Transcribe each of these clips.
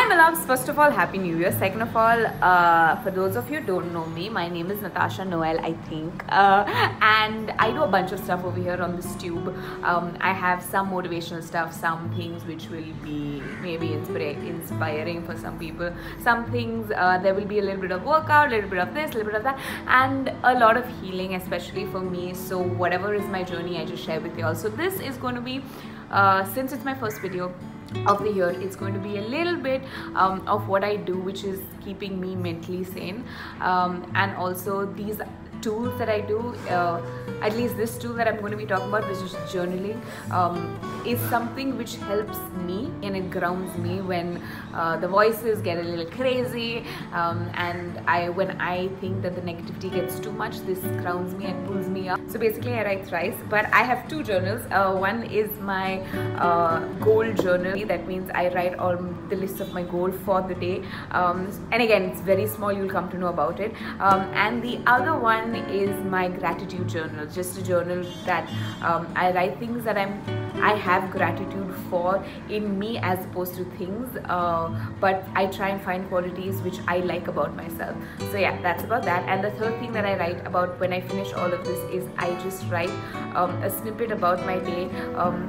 my loves, first of all, Happy New Year. Second of all, for those of you who don't know me, my name is Natasha Noel, I think, and I do a bunch of stuff over here on this tube. I have some motivational stuff, some things which will be maybe inspiring for some people, some things there will be a little bit of workout, a little bit of this, a little bit of that, and a lot of healing, especially for me. So whatever is my journey, I just share with you all. So this is going to be, since it's my first video of the year, it's going to be a little bit of what I do, which is keeping me mentally sane, and also these tools that I do, at least this tool that I'm going to be talking about, which is journaling, is something which helps me and it grounds me when the voices get a little crazy, and when I think that the negativity gets too much, this grounds me and pulls me up. So basically I write thrice, but I have two journals. One is my goal journal. That means I write all the list of my goal for the day, and again, it's very small, you'll come to know about it. And the other one is my gratitude journal, just a journal that I write things that I have gratitude for in me, as opposed to things, but I try and find qualities which I like about myself. So yeah, that's about that. And the third thing that I write about when I finish all of this is I just write a snippet about my day,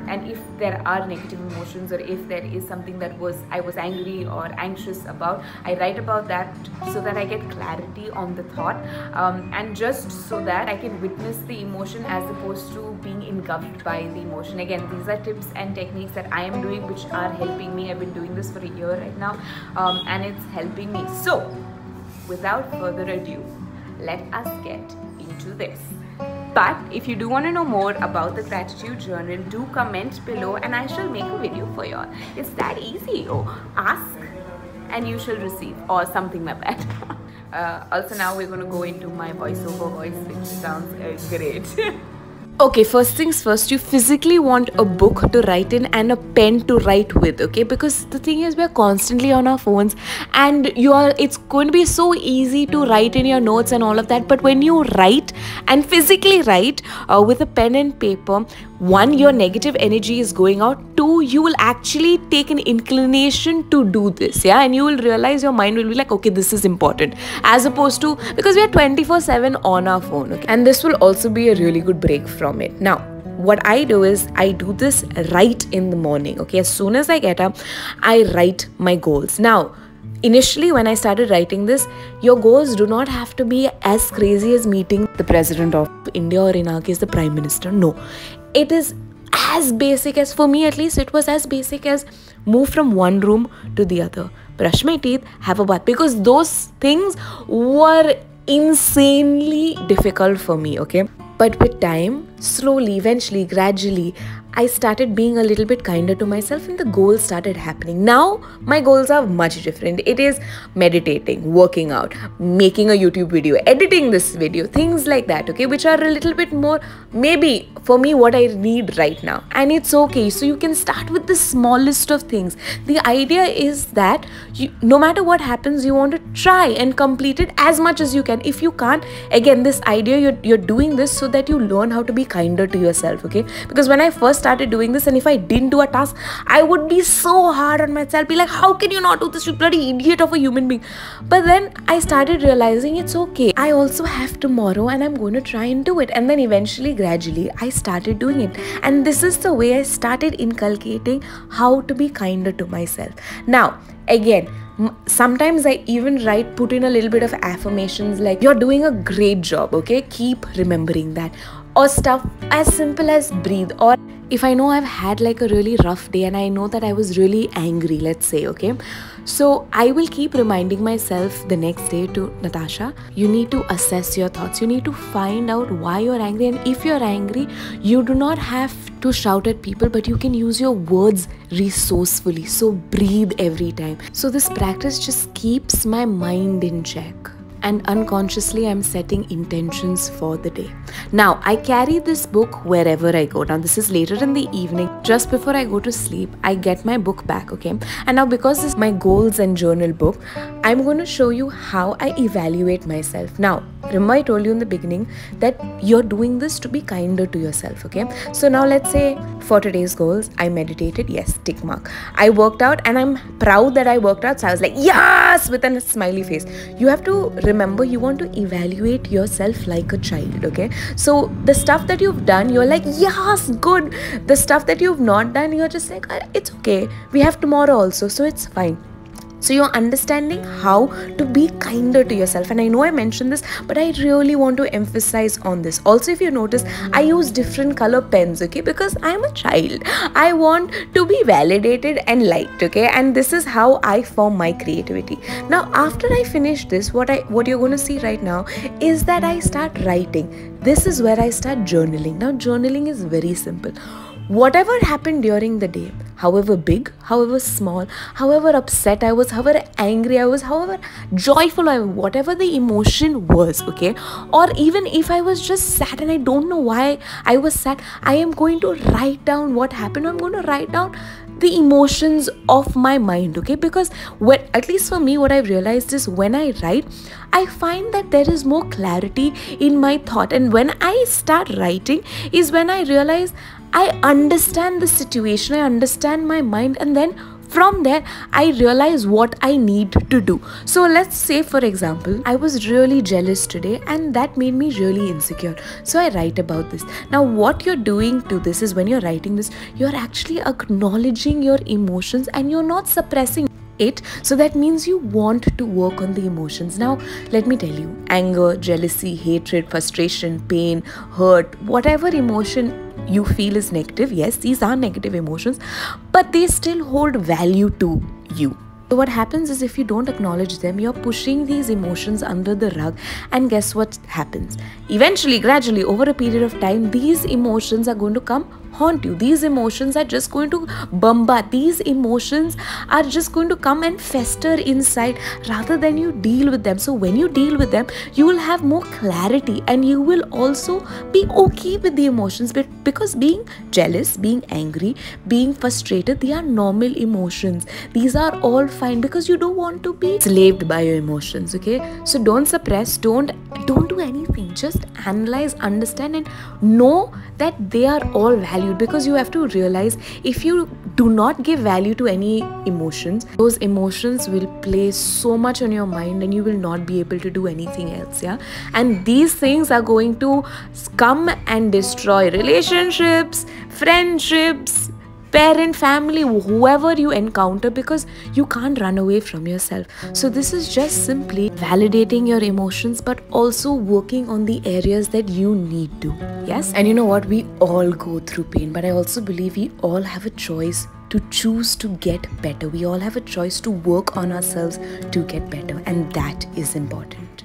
and if there are negative emotions, or if there is something that I was angry or anxious about, I write about that so that I get clarity on the thought, and just so that I can witness the emotion as opposed to being engulfed by the emotion. Again, these are tips and techniques that I am doing which are helping me. I've been doing this for a year right now, and it's helping me. So without further ado, let us get into this. But if you do want to know more about the gratitude journal, do comment below and I shall make a video for you all. It's that easy. Oh, ask and you shall receive, or something like that. Also now we're going to go into my voiceover voice, which sounds great. Okay, first things first, you physically want a book to write in and a pen to write with, okay? Because the thing is, we're constantly on our phones, and it's going to be so easy to write in your notes and all of that. But when you write and physically write with a pen and paper, one, your negative energy is going out. Two, you will actually take an inclination to do this, yeah? And you will realize, your mind will be like, okay, this is important, as opposed to, because we are 24/7 on our phone, okay? And this will also be a really good break from it. Now, what I do is I do this right in the morning, okay? As soon as I get up, I write my goals. Now, initially when I started writing this, your goals do not have to be as crazy as meeting the president of India, or in our case the prime minister. No, it is as basic as, for me at least, it was as basic as move from one room to the other, brush my teeth, have a bath, because those things were insanely difficult for me, okay? But with time, slowly, eventually, gradually, I started being a little bit kinder to myself, and the goals started happening. Now, my goals are much different. It is meditating, working out, making a YouTube video, editing this video, things like that, okay, which are a little bit more, maybe, for me, what I need right now. And it's okay. So you can start with the smallest of things. The idea is that no matter what happens, you want to try and complete it as much as you can. If you can't, again, this idea, you're doing this so that you learn how to be kinder to yourself, okay? Because when I first started doing this, and if I didn't do a task, I would be so hard on myself, be like, how can you not do this, you bloody idiot of a human being? But then I started realizing it's okay, I also have tomorrow, and I'm going to try and do it. And then eventually, gradually, I started doing it, and this is the way I started inculcating how to be kinder to myself. Now, again, sometimes I even put in a little bit of affirmations like, you're doing a great job, okay? Keep remembering that. Or stuff as simple as breathe. Or if I know I've had like a really rough day and I know that I was really angry, let's say, okay? So I will keep reminding myself the next day to, Natasha, you need to assess your thoughts. You need to find out why you're angry. And if you're angry, you do not have to shout at people, but you can use your words resourcefully. So breathe every time. So this practice just keeps my mind in check. And unconsciously, I'm setting intentions for the day. Now, I carry this book wherever I go. Now, this is later in the evening. Just before I go to sleep, I get my book back, okay? And now, because this is my goals and journal book, I'm going to show you how I evaluate myself. Now, remember I told you in the beginning that you're doing this to be kinder to yourself, okay? So now let's say for today's goals, I meditated, yes, tick mark. I worked out and I'm proud that I worked out, so I was like, yes, with a smiley face. You have to remember, you want to evaluate yourself like a child, okay? So the stuff that you've done, you're like, yes, good. The stuff that you've not done, you're just like, it's okay, we have tomorrow also, so it's fine. So you're understanding how to be kinder to yourself. And I know I mentioned this, but I really want to emphasize on this. Also, if you notice, I use different color pens, okay? Because I'm a child. I want to be validated and liked, okay? And this is how I form my creativity. Now, after I finish this, what you're going to see right now is that I start writing. This is where I start journaling. Now, journaling is very simple. Whatever happened during the day, however big, however small, however upset I was, however angry I was, however joyful I was, whatever the emotion was, okay? Or even if I was just sad and I don't know why I was sad, I am going to write down what happened. I'm going to write down the emotions of my mind, okay? Because at least for me, what I've realized is when I write, I find that there is more clarity in my thought. And when I start writing is when I realize I understand the situation, I understand my mind, and then from there I realize what I need to do. So let's say, for example, I was really jealous today and that made me really insecure. So I write about this. Now what you're doing to this is, when you're writing this, you're actually acknowledging your emotions and you're not suppressing it. So that means you want to work on the emotions. Now let me tell you, anger, jealousy, hatred, frustration, pain, hurt, whatever emotion you feel is negative, yes, these are negative emotions, but they still hold value to you. So what happens is, if you don't acknowledge them, you're pushing these emotions under the rug, and guess what happens? Eventually, gradually, over a period of time, these emotions are going to come haunt you. These emotions are just going to bombard. These emotions are just going to come and fester inside rather than you deal with them. So when you deal with them, you will have more clarity and you will also be okay with the emotions, because being jealous, being angry, being frustrated, they are normal emotions. These are all fine, because you don't want to be enslaved by your emotions, okay? So don't suppress, don't do anything. Just analyze, understand, and know that they are all valued. Because you have to realize, if you do not give value to any emotions, those emotions will play so much on your mind and you will not be able to do anything else, yeah? And these things are going to come and destroy relationships, friendships, parent, family, whoever you encounter, because you can't run away from yourself. So this is just simply validating your emotions, but also working on the areas that you need to. Yes? And you know what? We all go through pain, but I also believe we all have a choice to choose to get better. We all have a choice to work on ourselves to get better, and that is important.